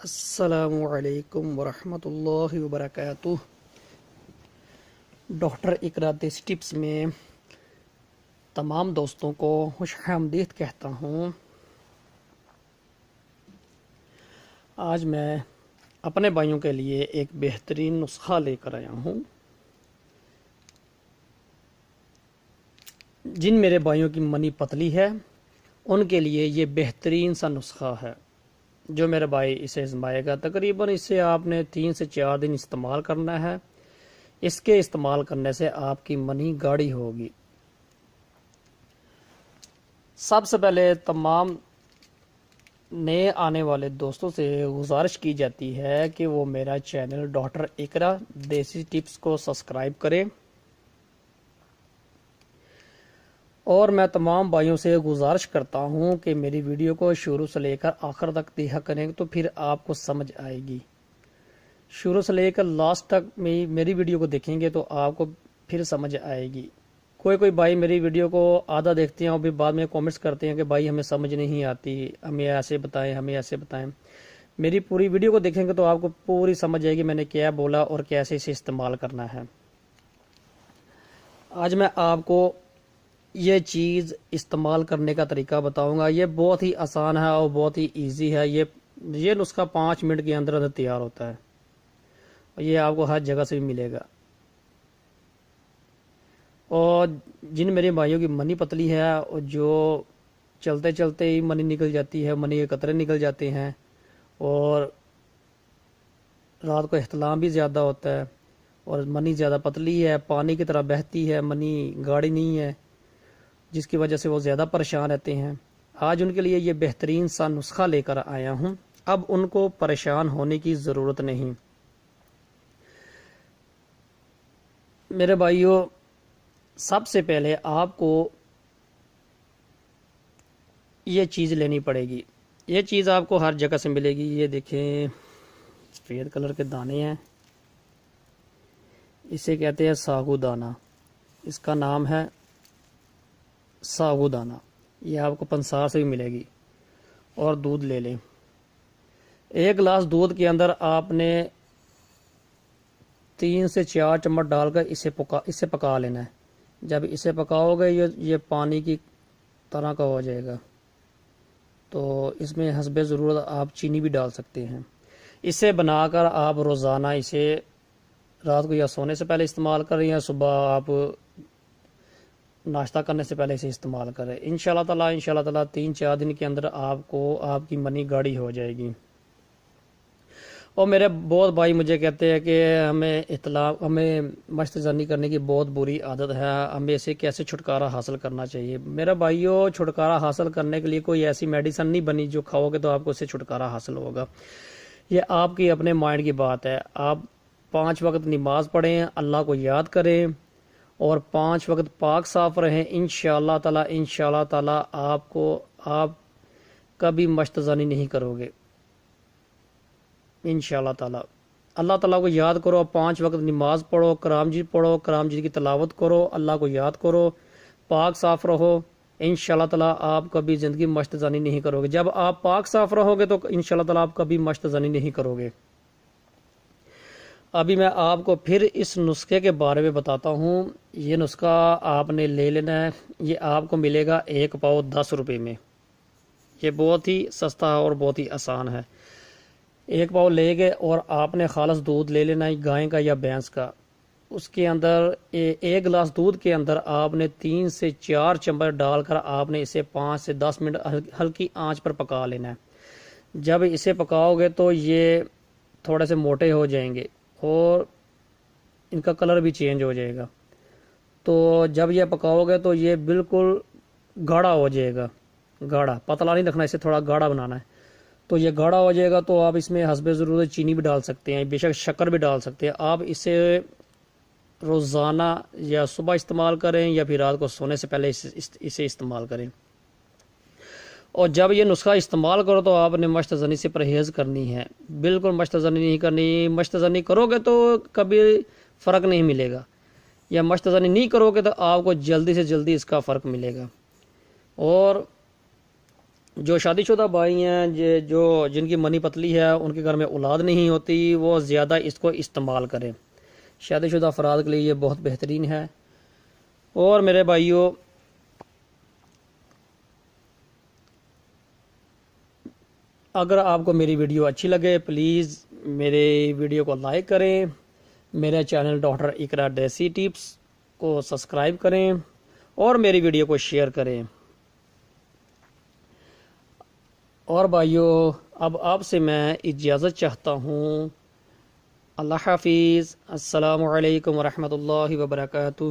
السلام علیکم ورحمۃ اللہ وبرکاتہ۔ ڈاکٹر اقرا دیسی ٹپس میں تمام دوستوں کو خوش آمدید کہتا ہوں۔ آج میں اپنے بھائیوں کے لیے ایک بہترین نسخہ لے کر آیا ہوں۔ جن میرے بھائیوں کی منی پتلی ہے ان کے لیے یہ بہترین سا نسخہ ہے۔ جو میرا بھائی اسے آزمائے گا تقریباً اسے آپ نے 3 سے 4 دن استعمال کرنا ہے۔ اس کے استعمال کرنے سے آپ کی منی گاڑی ہوگی۔ سب سے پہلے تمام نئے آنے والے دوستوں سے گزارش کی جاتی ہے کہ وہ میرا چینل ڈاکٹر اقرا دیسی ٹپس کو سبسکرائب کریں، اور میں تمام بھائیوں سے گزارش کرتا ہوں کہ میری ویڈیو کو شروع سے لے کر آخر تک دیکھا کریں تو پھر آپ کو سمجھ آئے گی۔ شروع سے لے کر لاسٹ تک میری ویڈیو کو دیکھیں گے تو آپ کو پھر سمجھ آئے گی۔ کوئی بھائی میری ویڈیو کو آدھا دیکھتے ہیں اور پھر بعد میں کامنٹس کرتے ہیں کہ بھائی ہمیں سمجھ نہیں آتی، ہمیں ایسے بتائیں، ہمیں ایسے بتائیں۔ میری پوری ویڈیو کو دیکھیں گے تو آپ کو پوری سمجھ آئے گی میں نے کیا بولا اور کیسے اسے استعمال کرنا ہے۔ آج میں آپ کو یہ چیز استعمال کرنے کا طریقہ بتاؤں گا۔ یہ بہت ہی آسان ہے اور بہت ہی ایزی ہے۔ یہ نسخہ 5 منٹ کے اندر تیار ہوتا ہے اور یہ آپ کو ہر جگہ سے بھی ملے گا۔ اور جن میرے بھائیوں کی منی پتلی ہے اور جو چلتے چلتے ہی منی نکل جاتی ہے، منی کے قطرے نکل جاتے ہیں اور رات کو احتلام بھی زیادہ ہوتا ہے اور منی زیادہ پتلی ہے، پانی کی طرح بہتی ہے، منی گاڑی نہیں ہے، جس کی وجہ سے وہ زیادہ پریشان رہتے ہیں، آج ان کے لیے یہ بہترین سا نسخہ لے کر آیا ہوں۔ اب ان کو پریشان ہونے کی ضرورت نہیں۔ میرے بھائیوں، سب سے پہلے آپ کو یہ چیز لینی پڑے گی۔ یہ چیز آپ کو ہر جگہ سے ملے گی۔ یہ دیکھیں، سفید کلر کے دانے ہیں، اسے کہتے ہیں ساگو دانہ۔ اس کا نام ہے ساگو دانہ۔ یہ آپ کو پنسار سے بھی ملے گی۔ اور دودھ لے لیں۔ 1 گلاس دودھ کے اندر آپ نے 3 سے 4 چمچ ڈال کر اسے پکا لینا ہے۔ جب اسے پکاؤ گے یہ پانی کی طرح کا ہو جائے گا، تو اس میں حسب ضرورت آپ چینی بھی ڈال سکتے ہیں۔ اسے بنا کر آپ روزانہ اسے رات کو یا سونے سے پہلے استعمال کریں یا صبح آپ ناشتہ کرنے سے پہلے اسے استعمال کریں۔ انشاءاللہ تعالی 3-4 دن کے اندر آپ کی منی گاڑی ہو جائے گی۔ اور میرے بہت بھائی مجھے کہتے ہیں کہ ہمیں مشت زنی کرنے کی بہت بری عادت ہے، ہمیں اسے کیسے چھٹکارا حاصل کرنا چاہیے۔ میرا بھائیوں، چھٹکارا حاصل کرنے کے لیے کوئی ایسی میڈیسن نہیں بنی جو کھاؤ گے تو آپ کو اسے چھٹکارا حاصل ہوگا۔ یہ آپ کی اپنے مائنڈ کی بات ہے۔ آپ 5 وقت نماز پڑھیں، اللہ کو یاد کریں اور 5 وقت پاک صاف رہیں۔ انشاءاللہ تعالی آپ کبھی مشت زنی نہیں کرو گے۔ انشاءاللہ تعالی اللہ تعالیٰ کو یاد کرو، 5 وقت نماز پڑھو، کرام جی پڑھو، کرام جی کی تلاوت کرو، اللہ کو یاد کرو، پاک صاف رہو۔ انشاءاللہ تعالیٰ آپ کبھی زندگی مشت زنی نہیں کرو گے۔ جب آپ پاک صاف رہو گے تو انشاءاللہ تعالیٰ آپ کبھی مشت زنی نہیں کرو گے۔ ابھی میں آپ کو پھر اس نسخے کے بارے میں بتاتا ہوں۔ یہ نسخہ آپ نے لے لینا ہے۔ یہ آپ کو ملے گا 1 پاؤ 10 روپے میں۔ یہ بہت ہی سستا اور بہت ہی آسان ہے۔ 1 پاؤ لے گئے اور آپ نے خالص دودھ لے لینا ہے، گائے کا یا بھینس کا۔ اس کے اندر 1 گلاس دودھ کے اندر آپ نے 3 سے 4 چمچ ڈال کر آپ نے اسے 5 سے 10 منٹ ہلکی آنچ پر پکا لینا ہے۔ جب اسے پکاؤ گے تو یہ تھوڑے سے موٹے ہو جائیں گے اور ان کا کلر بھی چینج ہو جائے گا۔ تو جب یہ پکاؤ گے تو یہ بالکل گاڑھا ہو جائے گا۔ گاڑھا پتلا نہیں رکھنا، اسے تھوڑا گاڑھا بنانا ہے۔ تو یہ گاڑھا ہو جائے گا تو آپ اس میں حسب ضرورت چینی بھی ڈال سکتے ہیں، بے شک شکر بھی ڈال سکتے ہیں۔ آپ اسے روزانہ یا صبح استعمال کریں یا پھر رات کو سونے سے پہلے اسے استعمال کریں۔ اور جب یہ نسخہ استعمال کرو تو آپ نے مشت زنی سے پرہیز کرنی ہے، بالکل مشت زنی نہیں کرنی۔ مشت زنی کرو گے تو کبھی فرق نہیں ملے گا، یا مشت زنی نہیں کرو گے تو آپ کو جلدی سے جلدی اس کا فرق ملے گا۔ اور جو شادی شدہ بھائی ہیں جو جن کی منی پتلی ہے، ان کے گھر میں اولاد نہیں ہوتی، وہ زیادہ اس کو استعمال کریں۔ شادی شدہ افراد کے لیے یہ بہت بہترین ہے۔ اور میرے بھائیوں، اگر آپ کو میری ویڈیو اچھی لگے پلیز میرے ویڈیو کو لائک کریں، میرے چینل ڈاکٹر اقرا دیسی ٹپس کو سبسکرائب کریں اور میری ویڈیو کو شیئر کریں۔ اور بھائیوں، اب آپ سے میں اجازت چاہتا ہوں۔ اللہ حافظ۔ السلام علیکم ورحمۃ اللہ وبرکاتہ۔